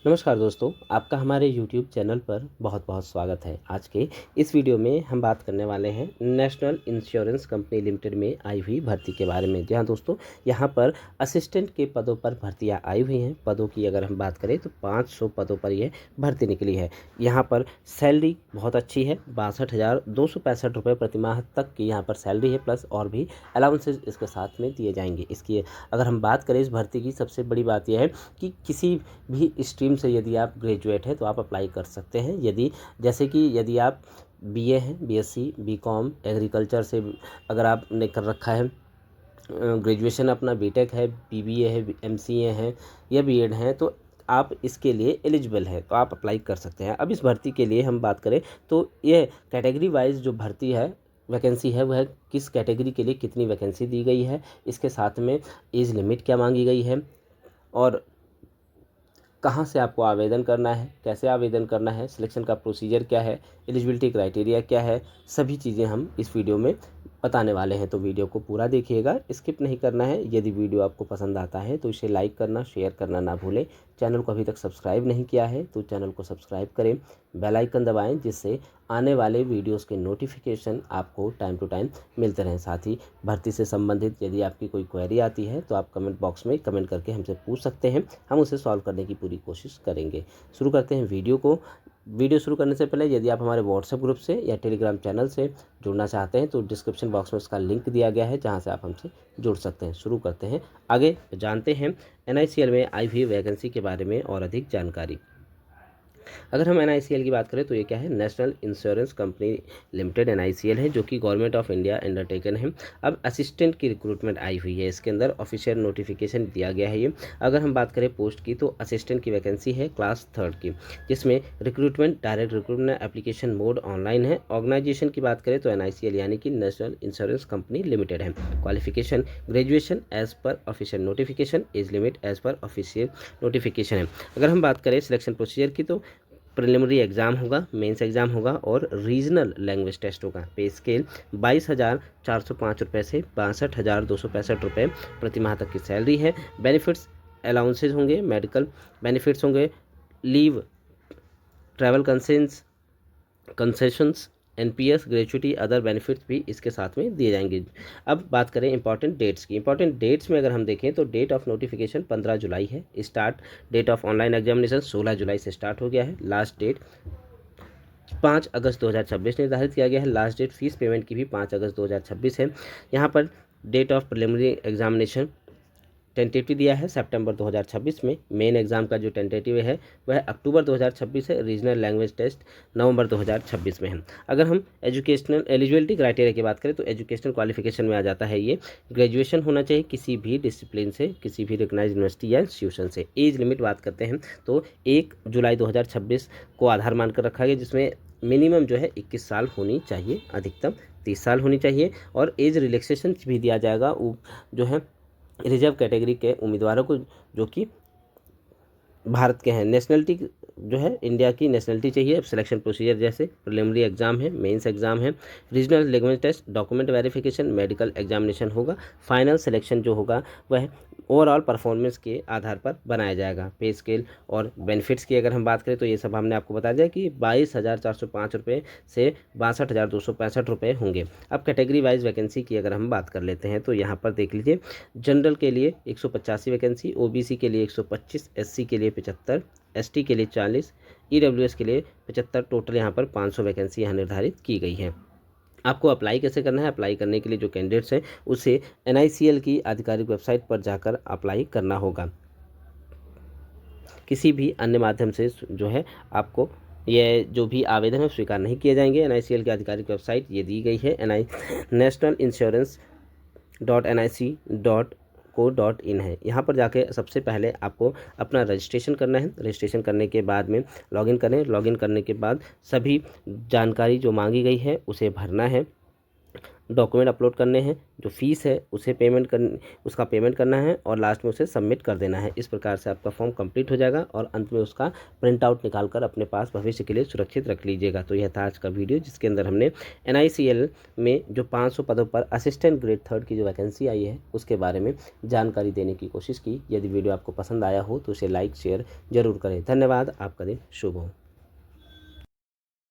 नमस्कार दोस्तों, आपका हमारे YouTube चैनल पर बहुत बहुत स्वागत है। आज के इस वीडियो में हम बात करने वाले हैं नेशनल इंश्योरेंस कंपनी लिमिटेड में आई हुई भर्ती के बारे में। जी हाँ दोस्तों, यहाँ पर असिस्टेंट के पदों पर भर्तियाँ आई हुई हैं। पदों की अगर हम बात करें तो 500 पदों पर यह भर्ती निकली है। यहाँ पर सैलरी बहुत अच्छी है, 62,265 रुपये प्रतिमाह तक की यहाँ पर सैलरी है, प्लस और भी अलाउंसेज इसके साथ में दिए जाएंगे। इसकी अगर हम बात करें इस भर्ती की, सबसे बड़ी बात यह है कि किसी भी स्ट्रीम से यदि आप ग्रेजुएट हैं तो आप अप्लाई कर सकते हैं। जैसे कि यदि आप बीए हैं, बीएससी, बीकॉम, एग्रीकल्चर से अगर आपने कर रखा है ग्रेजुएशन, अपना बीटेक है, बीबीए है, एमसीए है या बीएड है, तो आप इसके लिए एलिजिबल है, तो आप अप्लाई कर सकते हैं। अब इस भर्ती के लिए हम बात करें तो ये कैटेगरी वाइज जो भर्ती है, वैकेंसी है, वह किस कैटेगरी के लिए कितनी वैकेंसी दी गई है, इसके साथ में एज लिमिट क्या मांगी गई है और कहाँ से आपको आवेदन करना है, कैसे आवेदन करना है, सिलेक्शन का प्रोसीजर क्या है, एलिजिबिलिटी क्राइटेरिया क्या है, सभी चीज़ें हम इस वीडियो में बताने वाले हैं। तो वीडियो को पूरा देखिएगा, स्किप नहीं करना है। यदि वीडियो आपको पसंद आता है तो इसे लाइक करना, शेयर करना ना भूलें। चैनल को अभी तक सब्सक्राइब नहीं किया है तो चैनल को सब्सक्राइब करें, बेल आइकन दबाएं, जिससे आने वाले वीडियोस के नोटिफिकेशन आपको टाइम टू टाइम मिलते रहें। साथ ही भर्ती से संबंधित यदि आपकी कोई क्वेरी आती है तो आप कमेंट बॉक्स में कमेंट करके हमसे पूछ सकते हैं, हम उसे सॉल्व करने की पूरी कोशिश करेंगे। शुरू करते हैं वीडियो को। वीडियो शुरू करने से पहले यदि आप हमारे व्हाट्सएप ग्रुप से या टेलीग्राम चैनल से जुड़ना चाहते हैं तो डिस्क्रिप्शन बॉक्स में उसका लिंक दिया गया है, जहां से आप हमसे जुड़ सकते हैं। शुरू करते हैं, आगे जानते हैं एनआईसीएल में आई हुई वैकेंसी के बारे में और अधिक जानकारी। अगर हम एनआईसीएल की बात करें तो ये क्या है, national insurance company limited NICL है, जो कि गवर्नमेंट ऑफ इंडिया अंडरटेकन है। अब असिस्टेंट की रिक्रूटमेंट आई हुई है, इसके अंदर ऑफिशियल नोटिफिकेशन दिया गया है ये। अगर हम बात करें पोस्ट की तो असिस्टेंट की वैकेंसी है क्लास 3 की, जिसमें recruitment direct recruitment application mode online है। ऑर्गेनाइजेशन की बात करें तो एनआईसीएल यानी कि नेशनल इंश्योरेंस कंपनी लिमिटेड है। Qualification graduation as per official notification, age limit as per official notification है। अगर हम बात करें सिलेक्शन प्रोसीजर की तो प्रिलिमिनरी एग्ज़ाम होगा, मेंस एग्ज़ाम होगा और रीजनल लैंग्वेज टेस्ट होगा। पे स्केल 22,405 रुपये से 62,265 रुपये प्रतिमाह तक की सैलरी है। बेनिफिट्स अलाउंसेज होंगे, मेडिकल बेनिफिट्स होंगे, leave, travel concessions, NPS, gratuity, other benefits भी इसके साथ में दिए जाएंगे। अब बात करें इंपॉर्टेंट डेट्स की। इंपॉर्टेंट डेट्स में अगर हम देखें तो डेट ऑफ नोटिफिकेशन 15 जुलाई है। Start date of online examination 16 जुलाई से स्टार्ट हो गया है। लास्ट डेट 5 अगस्त 2026 निर्धारित किया गया है। लास्ट डेट फीस पेमेंट की भी 5 अगस्त 2026 है। यहाँ पर date of preliminary examination tentative दिया है सितंबर 2026 में। मेन एग्जाम का जो टेंटेटिव है वह अक्टूबर 2026 है। रीजनल लैंग्वेज टेस्ट नवंबर 2026 में है। अगर हम एजुकेशनल एलिजिबिलिटी क्राइटेरिया की बात करें तो एजुकेशनल क्वालिफिकेशन में आ जाता है ये, ग्रेजुएशन होना चाहिए किसी भी डिसिप्लिन से, किसी भी रिकॉग्नाइज्ड यूनिवर्सिटी या इंस्टीट्यूशन से। एज लिमिट बात करते हैं तो 1 जुलाई 2026 को आधार मानकर रखा गया, जिसमें मिनिमम जो है 21 साल होनी चाहिए, अधिकतम 30 साल होनी चाहिए। और एज रिलैक्सेशन भी दिया जाएगा वो जो है रिजर्व कैटेगरी के उम्मीदवारों को, जो कि भारत के हैं। नेशनलिटी जो है इंडिया की नेशनलिटी चाहिए। सिलेक्शन प्रोसीजर जैसे प्रिलिमिनरी एग्जाम है, मेंस एग्जाम है, regional language test, document verification, medical examination होगा। फाइनल सिलेक्शन जो होगा वह ओवरऑल परफॉर्मेंस के आधार पर बनाया जाएगा। पे स्केल और बेनिफिट्स की अगर हम बात करें तो ये सब हमने आपको बता दिया कि 22,405 रुपये से 62,265 रुपये होंगे। अब कैटेगरी वाइज वैकेंसी की अगर हम बात कर लेते हैं तो यहाँ पर देख लीजिए, जनरल के लिए 185 वैकेंसी, ओबीसी के लिए 125, एससी के लिए 75, एसटी के लिए 40, ईडब्ल्यूएस के लिए 75, टोटल यहाँ पर 500 वैकेंसी यहाँ निर्धारित की गई है। आपको अप्लाई कैसे करना है? अप्लाई करने के लिए जो कैंडिडेट्स हैं उसे एनआईसीएल की आधिकारिक वेबसाइट पर जाकर अप्लाई करना होगा। किसी भी अन्य माध्यम से जो है आपको ये जो भी आवेदन है स्वीकार नहीं किए जाएंगे। एनआईसीएल की आधिकारिक वेबसाइट ये दी गई है, नेशनल इंश्योरेंस .nic.co.in है। यहाँ पर जाके सबसे पहले आपको अपना रजिस्ट्रेशन करना है। रजिस्ट्रेशन करने के बाद में लॉगिन करें। लॉगिन करने के बाद सभी जानकारी जो मांगी गई है उसे भरना है। डॉक्यूमेंट अपलोड करने हैं, जो फीस है उसका पेमेंट करना है और लास्ट में उसे सबमिट कर देना है। इस प्रकार से आपका फॉर्म कंप्लीट हो जाएगा और अंत में उसका प्रिंट आउट निकाल कर अपने पास भविष्य के लिए सुरक्षित रख लीजिएगा। तो यह था आज का वीडियो, जिसके अंदर हमने NICL में जो 500 पदों पर असिस्टेंट ग्रेड 3 की जो वैकेंसी आई है उसके बारे में जानकारी देने की कोशिश की। यदि वीडियो आपको पसंद आया हो तो उसे लाइक शेयर जरूर करें। धन्यवाद। आपका दिन शुभ हो।